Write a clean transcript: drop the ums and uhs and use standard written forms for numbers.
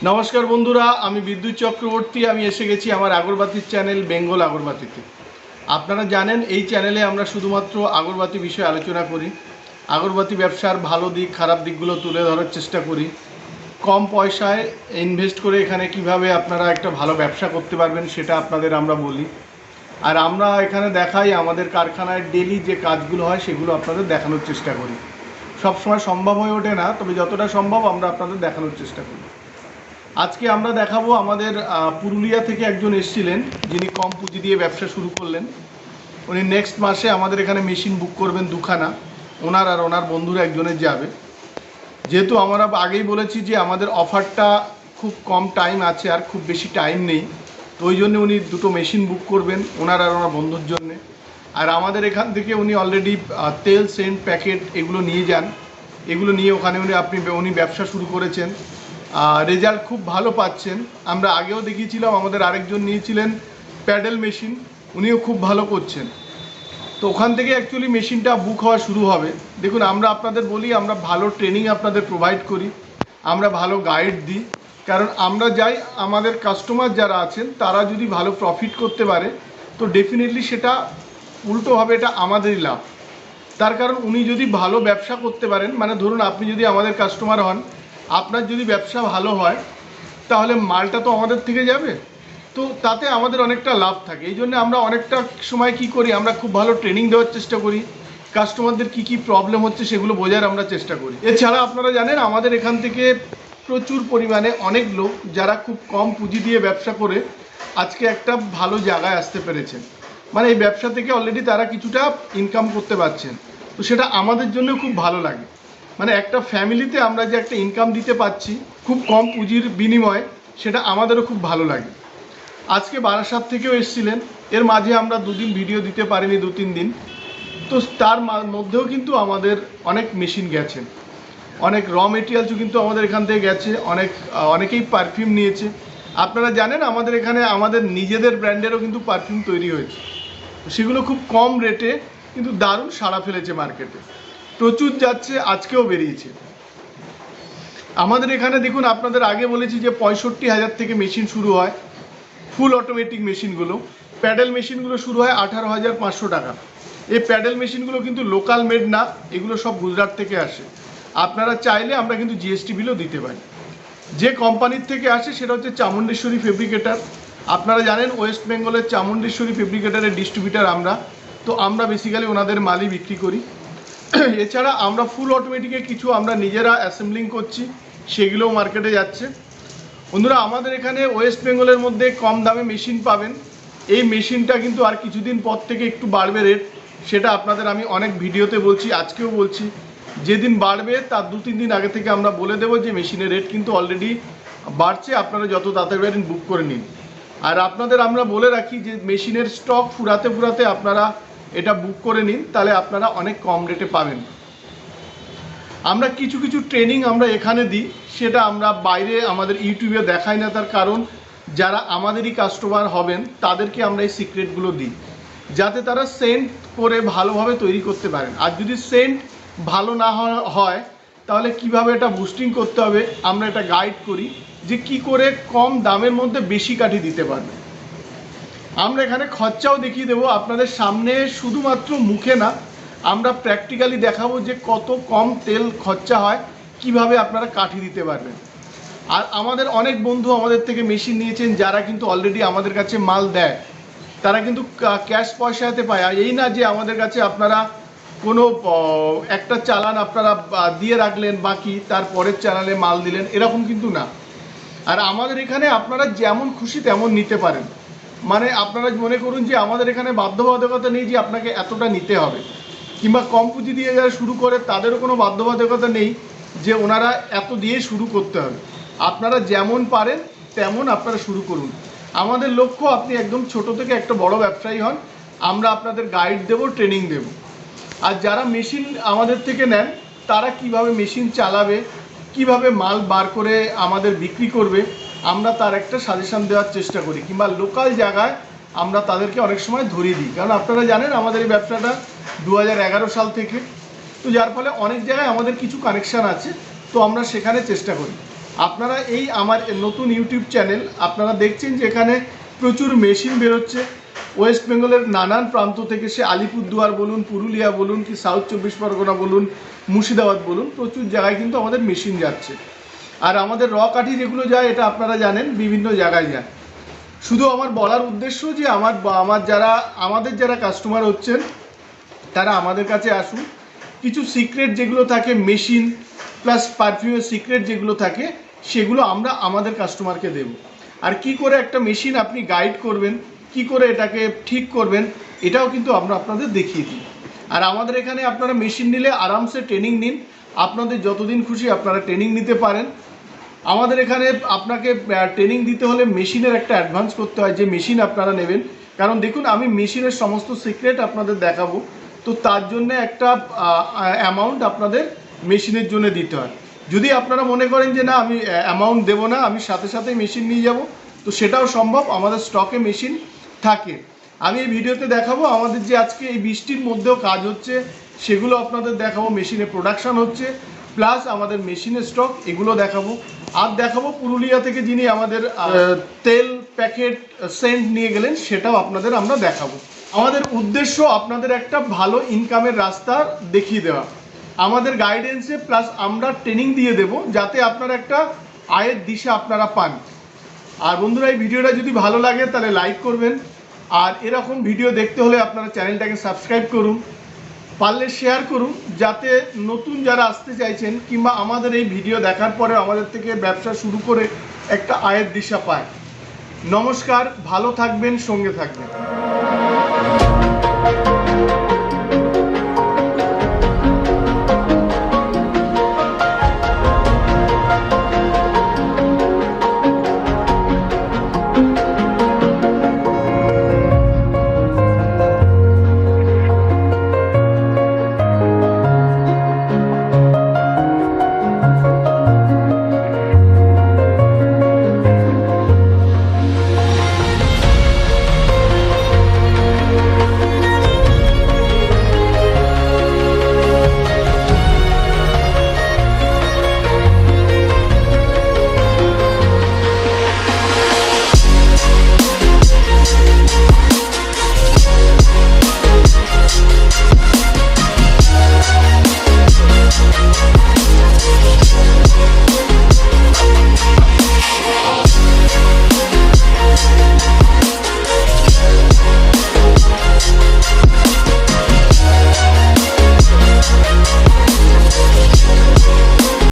नमस्कार बंधुरा आमी विद्युत चक्रवर्ती आमी एसे गेছি আমার আগরবাতির চ্যানেল বেঙ্গল আগরবাতিতে। আপনারা জানেন এই চ্যানেলে আমরা শুধুমাত্র আগরবাতি বিষয়ে আলোচনা করি, আগরবাতি ব্যবসার ভালো দিক খারাপ দিকগুলো তুলে ধরার চেষ্টা করি। কম পয়সায় ইনভেস্ট করে এখানে কিভাবে আপনারা একটা ভালো ব্যবসা করতে পারবেন সেটা আপনাদের আমরা বলি। আর আমরা এখানে দেখাই আমাদের কারখানায় ডেইলি যে কাজগুলো হয় সেগুলো আপনাদের দেখানোর চেষ্টা করি। সব সময় সম্ভব হয়ে ওঠে না, তবে যতটা সম্ভব আমরা আপনাদের দেখানোর চেষ্টা করি। আজকে আমরা দেখাবো আমাদের পুরুলিয়া থেকে একজন এসেছিলেন যিনি কম পুঁজি দিয়ে ব্যবসা শুরু করলেন। উনি নেক্সট মাসে আমাদের এখানে মেশিন বুক করবেন দুখানা, ওনার আর ওনার বন্ধুরা একজনের যাবে। যেহেতু আমরা আগেই বলেছি যে আমাদের অফারটা খুব কম টাইম আছে আর খুব বেশি টাইম নেই, তো ওই জন্য উনি দুটো মেশিন বুক করবেন ওনার আর ওনার বন্ধুর জন্যে। আর আমাদের এখান থেকে উনি অলরেডি তেল সেন্ট প্যাকেট এগুলো নিয়ে যান, এগুলো নিয়ে ওখানে উনি ব্যবসা শুরু করেছেন। রেজাল্ট খুব ভালো পাচ্ছেন। আমরা আগেও দেখিয়েছিলাম, আমাদের আরেকজন নিয়েছিলেন প্যাডেল মেশিন, উনিও খুব ভালো করছেন। তো ওখান থেকে অ্যাকচুয়ালি মেশিনটা বুক হওয়া শুরু হবে। দেখুন, আমরা আপনাদের বলি আমরা ভালো ট্রেনিং আপনাদের প্রোভাইড করি, আমরা ভালো গাইড দিই, কারণ আমরা যাই আমাদের কাস্টমার যারা আছেন তারা যদি ভালো প্রফিট করতে পারে তো ডেফিনেটলি সেটা উল্টোভাবে এটা আমাদেরই লাভ। তার কারণ উনি যদি ভালো ব্যবসা করতে পারেন, মানে ধরুন আপনি যদি আমাদের কাস্টমার হন, আপনার যদি ব্যবসা ভালো হয় তাহলে মালটা তো আমাদের থেকে যাবে, তো তাতে আমাদের অনেকটা লাভ থাকে। এই জন্য আমরা অনেকটা সময় কি করি, আমরা খুব ভালো ট্রেনিং দেওয়ার চেষ্টা করি, কাস্টমারদের কি কি প্রবলেম হচ্ছে সেগুলো বোঝার আমরা চেষ্টা করি। এছাড়া আপনারা জানেন আমাদের এখান থেকে প্রচুর পরিমাণে অনেক লোক যারা খুব কম পুঁজি দিয়ে ব্যবসা করে আজকে একটা ভালো জায়গায় আসতে পেরেছেন, মানে এই ব্যবসা থেকে অলরেডি তারা কিছুটা ইনকাম করতে পারছেন। তো সেটা আমাদের জন্য খুব ভালো লাগে, মানে একটা ফ্যামিলিতে আমরা যে একটা ইনকাম দিতে পারছি খুব কম পুঁজির বিনিময়ে, সেটা আমাদেরও খুব ভালো লাগে। আজকে বারাসাত থেকেও এসেছিলেন, এর মাঝে আমরা দুদিন ভিডিও দিতে পারিনি, 2-3 দিন, তো তার মধ্যেও কিন্তু আমাদের অনেক মেশিন গেছে, অনেক র মেটেরিয়ালসও কিন্তু আমাদের এখান থেকে গেছে, অনেকেই পারফিউম নিয়েছে। আপনারা জানেন আমাদের এখানে আমাদের নিজেদের ব্র্যান্ডেরও কিন্তু পারফিউম তৈরি হয়েছে, সেগুলো খুব কম রেটে কিন্তু দারুণ সাড়া ফেলেছে মার্কেটে, প্রচুর যাচ্ছে, আজকেও বেরিয়েছে। আমাদের এখানে দেখুন, আপনাদের আগে বলেছি যে 65,000 থেকে মেশিন শুরু হয়, ফুল অটোমেটিক মেশিনগুলো। প্যাডেল মেশিনগুলো শুরু হয় 18,500 টাকা। এই প্যাডেল মেশিনগুলো কিন্তু লোকাল মেড না, এগুলো সব গুজরাট থেকে আসে। আপনারা চাইলে আমরা কিন্তু জিএসটি বিলও দিতে পারি। যে কোম্পানির থেকে আসে সেটা হচ্ছে চামুণ্ডেশ্বরী ফেব্রিকেটার। আপনারা জানেন ওয়েস্ট বেঙ্গলের চামুণ্ডেশ্বরী ফেব্রিকেটারের ডিস্ট্রিবিউটার আমরা, তো আমরা বেসিক্যালি ওনাদের মালই বিক্রি করি। এছাড়া আমরা ফুল অটোমেটিকে কিছু আমরা নিজেরা অ্যাসেম্বলিং করছি, সেগুলোও মার্কেটে যাচ্ছে। বন্ধুরা, আমাদের এখানে ওয়েস্ট বেঙ্গলের মধ্যে কম দামে মেশিন পাবেন। এই মেশিনটা কিন্তু আর কিছুদিন পর থেকে একটু বাড়বে রেট, সেটা আপনাদের আমি অনেক ভিডিওতে বলছি, আজকেও বলছি। যেদিন বাড়বে তার 2-3 দিন আগে থেকে আমরা বলে দেবো যে মেশিনের রেট কিন্তু অলরেডি বাড়ছে, আপনারা যত তাড়াতাড়ি পারেন বুক করে নিন। আর আপনাদের আমরা বলে রাখি যে মেশিনের স্টক ফুরাতে ফুরাতে আপনারা এটা বুক করে নিন, তাহলে আপনারা অনেক কম রেটে পাবেন। আমরা কিছু কিছু ট্রেনিং আমরা এখানে দিই, সেটা আমরা বাইরে আমাদের ইউটিউবে দেখাই না, তার কারণ যারা আমাদেরই কাস্টমার হবেন তাদেরকে আমরা এই সিক্রেটগুলো দিই, যাতে তারা সেন্ট করে ভালোভাবে তৈরি করতে পারেন। আর যদি সেন্ট ভালো না হয় তাহলে কিভাবে এটা বুস্টিং করতে হবে আমরা এটা গাইড করি, যে কি করে কম দামের মধ্যে বেশি কাঠি দিতে পারবে। আমরা এখানে খরচাও দেখিয়ে দেবো আপনাদের সামনে, শুধুমাত্র মুখে না, আমরা প্র্যাকটিক্যালি দেখাবো যে কত কম তেল খরচা হয়, কিভাবে আপনারা কাঠি দিতে পারবেন। আর আমাদের অনেক বন্ধু আমাদের থেকে মেশিন নিয়েছেন যারা কিন্তু অলরেডি আমাদের কাছে মাল দেয়, তারা কিন্তু ক্যাশ পয়সাতে পায়। আর এই না যে আমাদের কাছে আপনারা কোনো একটা চালান আপনারা দিয়ে রাখলেন, বাকি তারপরের চালানে মাল দিলেন, এরকম কিন্তু না। আর আমাদের এখানে আপনারা যেমন খুশি তেমন নিতে পারেন, মানে আপনারা মনে করুন যে আমাদের এখানে বাধ্যবাধকতা নেই যে আপনাকে এতটা নিতে হবে, কিংবা কম পুঁজি দিয়ে যারা শুরু করে তাদেরও কোনো বাধ্যবাধকতা নেই যে ওনারা এত দিয়ে শুরু করতে হবে। আপনারা যেমন পারেন তেমন আপনারা শুরু করুন। আমাদের লক্ষ্য আপনি একদম ছোট থেকে একটা বড় ব্যবসায়ী হন, আমরা আপনাদের গাইড দেব, ট্রেনিং দেব। আর যারা মেশিন আমাদের থেকে নেন তারা কিভাবে মেশিন চালাবে, কিভাবে মাল বার করে আমাদের বিক্রি করবে, আমরা তার একটা সাজেশন দেওয়ার চেষ্টা করি, কিংবা লোকাল জায়গায় আমরা তাদেরকে অনেক সময় ধরিয়ে দিই। কারণ আপনারা জানেন আমাদের এই ব্যবসাটা 2011 সাল থেকে, তো যার ফলে অনেক জায়গায় আমাদের কিছু কানেকশান আছে, তো আমরা সেখানে চেষ্টা করি। আপনারা এই আমার নতুন ইউটিউব চ্যানেল আপনারা দেখছেন যে এখানে প্রচুর মেশিন বেরোচ্ছে ওয়েস্ট বেঙ্গলের নানান প্রান্ত থেকে, সে আলিপুরদুয়ার বলুন, পুরুলিয়া বলুন, কি সাউথ 24 পরগনা বলুন, মুর্শিদাবাদ বলুন, প্রচুর জায়গায় কিন্তু আমাদের মেশিন যাচ্ছে। আর আমাদের র কাঠি যেগুলো যায় এটা আপনারা জানেন বিভিন্ন জায়গায় যায়। শুধু আমার বলার উদ্দেশ্য যে আমাদের যারা কাস্টমার হচ্ছেন তারা আমাদের কাছে আসুন, কিছু সিক্রেট যেগুলো থাকে মেশিন প্লাস পারফিউমের সিক্রেট যেগুলো থাকে সেগুলো আমরা আমাদের কাস্টমারকে দেব। আর কি করে একটা মেশিন আপনি গাইড করবেন, কি করে এটাকে ঠিক করবেন, এটাও কিন্তু আমরা আপনাদের দেখিয়ে দিই। আর আমাদের এখানে আপনারা মেশিন নিলে আরামসে ট্রেনিং নিন, আপনাদের যতদিন খুশি আপনারা ট্রেনিং নিতে পারেন। আমাদের এখানে আপনাকে ট্রেনিং দিতে হলে মেশিনের একটা অ্যাডভান্স করতে হয়, যে মেশিন আপনারা নেবেন। কারণ দেখুন, আমি মেশিনের সমস্ত সিক্রেট আপনাদের দেখাবো, তো তার জন্য একটা অ্যামাউন্ট আপনাদের মেশিনের জন্য দিতে হয়। যদি আপনারা মনে করেন যে না আমি অ্যামাউন্ট দেবো না, আমি সাথে সাথে মেশিন নিয়ে যাব, তো সেটাও সম্ভব, আমাদের স্টকে মেশিন থাকে। আমি এই ভিডিওতে দেখাবো আমাদের যে আজকে এই বৃষ্টির মধ্যেও কাজ হচ্ছে সেগুলো আপনাদের দেখাবো, মেশিনে প্রোডাকশান হচ্ছে, প্লাস আমাদের মেশিনের স্টক এগুলো দেখাবো। আর দেখাবো পুরুলিয়া থেকে যিনি আমাদের তেল প্যাকেট সেন্ট নিয়ে গেলেন, সেটাও আপনাদের আমরা দেখাবো। আমাদের উদ্দেশ্য আপনাদের একটা ভালো ইনকামের রাস্তা দেখিয়ে দেওয়া, আমাদের গাইডেন্সে প্লাস আমরা ট্রেনিং দিয়ে দেব, যাতে আপনারা একটা আয়ের দিশা আপনারা পান। আর বন্ধুরা, এই ভিডিওটা যদি ভালো লাগে তাহলে লাইক করবেন, আর এরকম ভিডিও দেখতে হলে আপনারা চ্যানেলটাকে সাবস্ক্রাইব করুন, পারলে শেয়ার করুন, যাতে নতুন যারা আসতে চাইছেন কিংবা আমাদের এই ভিডিও দেখার পরে আমাদের থেকে ব্যবসা শুরু করে একটা আয়ের দিশা পায়। নমস্কার, ভালো থাকবেন, সঙ্গে থাকবেন।